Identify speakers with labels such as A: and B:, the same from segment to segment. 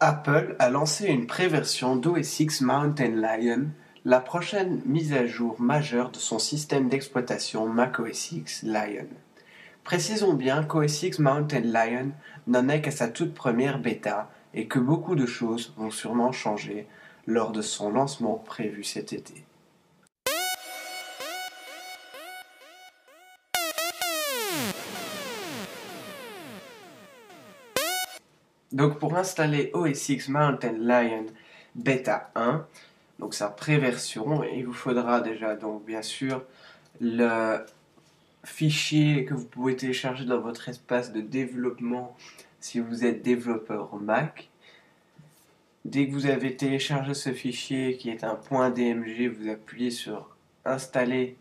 A: Apple a lancé une préversion d'OS X Mountain Lion, la prochaine mise à jour majeure de son système d'exploitation macOS X Lion. Précisons bien qu'OS X Mountain Lion n'en est qu'à sa toute première bêta et que beaucoup de choses vont sûrement changer lors de son lancement prévu cet été. Donc pour installer OS X Mountain Lion Beta 1, donc sa préversion, il vous faudra déjà donc bien sûr le fichier que vous pouvez télécharger dans votre espace de développement si vous êtes développeur Mac. Dès que vous avez téléchargé ce fichier qui est un .dmg, vous appuyez sur installer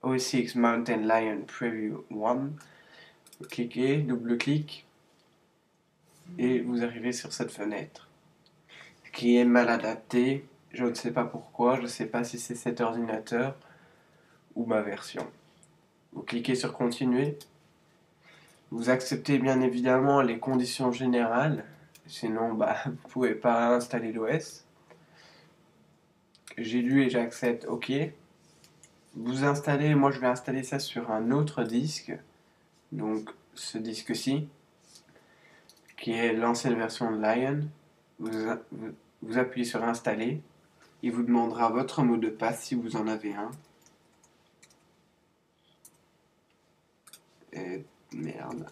A: OS X Mountain Lion Preview 1, vous cliquez, double-clic et vous arrivez sur cette fenêtre qui est mal adaptée. Je ne sais pas pourquoi, je ne sais pas si c'est cet ordinateur ou ma version. Vous cliquez sur continuer. Vous acceptez bien évidemment les conditions générales, sinon vous ne pouvez pas installer l'OS. J'ai lu et j'accepte OK. Vous installez, moi je vais installer ça sur un autre disque, donc ce disque-ci, qui est l'ancienne version de Lion. Vous appuyez sur installer. Il vous demandera votre mot de passe si vous en avez un. Et merde.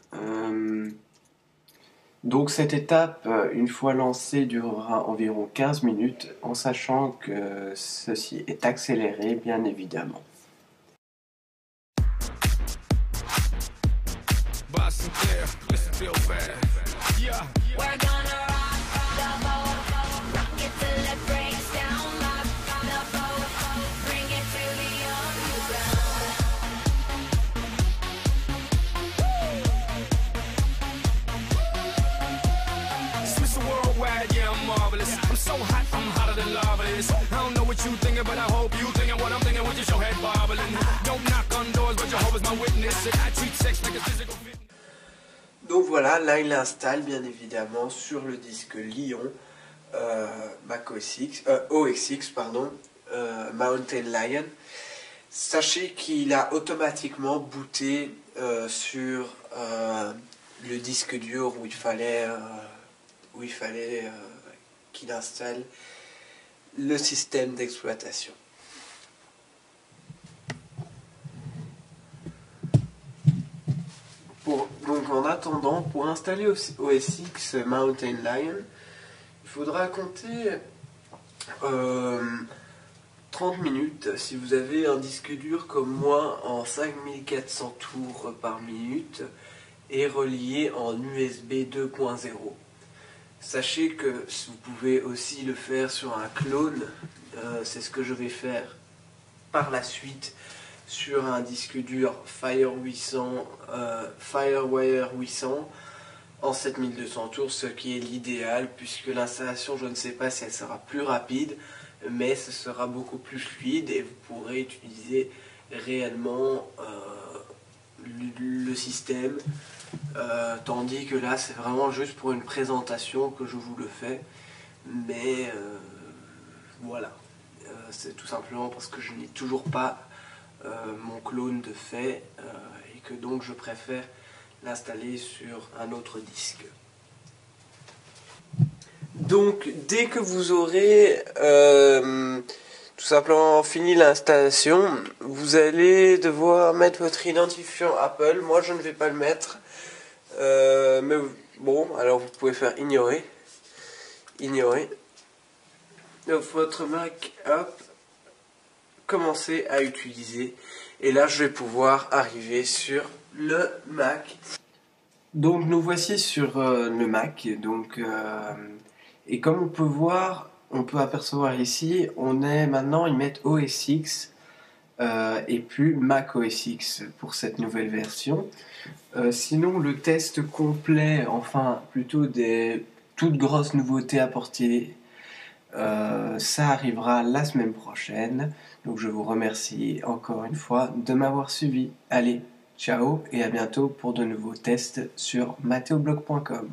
A: Donc cette étape, une fois lancée, durera environ 15 minutes, en sachant que ceci est accéléré, bien évidemment.
B: I'm so hot, I'm hotter than lava is. I don't know what you thinking, but I hope you thinking what I'm thinking with your head bobbling. Don't knock on doors, but Jehovah's my witness. I treat sex like a physical fitness.
A: Donc voilà, là il installe bien évidemment sur le disque Lion OS X, Mountain Lion. Sachez qu'il a automatiquement booté sur le disque dur où il fallait qu'il installe le système d'exploitation. Donc en attendant, pour installer OS X Mountain Lion, il faudra compter 30 minutes si vous avez un disque dur comme moi en 5400 tours par minute et relié en USB 2.0. Sachez que vous pouvez aussi le faire sur un clone, c'est ce que je vais faire par la suite sur un disque dur FireWire 800 en 7200 tours, ce qui est l'idéal puisque l'installation, je ne sais pas si elle sera plus rapide, mais ce sera beaucoup plus fluide et vous pourrez utiliser réellement le système. Tandis que là c'est vraiment juste pour une présentation que je vous le fais, mais voilà, c'est tout simplement parce que je n'ai toujours pas mon clone de fait et que donc je préfère l'installer sur un autre disque. Donc dès que vous aurez tout simplement fini l'installation, vous allez devoir mettre votre identifiant Apple. Moi je ne vais pas le mettre. Mais bon, alors vous pouvez faire ignorer. Donc votre Mac, hop, commencez à utiliser. Et là, je vais pouvoir arriver sur le Mac. Donc nous voici sur le Mac. Donc, et comme on peut voir, on peut apercevoir ici, on est maintenant, ils mettent OS X. Et plus Mac OS X pour cette nouvelle version. Sinon le test complet, enfin plutôt des toutes grosses nouveautés apportées, ça arrivera la semaine prochaine. Donc je vous remercie encore une fois de m'avoir suivi. Allez, ciao et à bientôt pour de nouveaux tests sur matteoblog.com.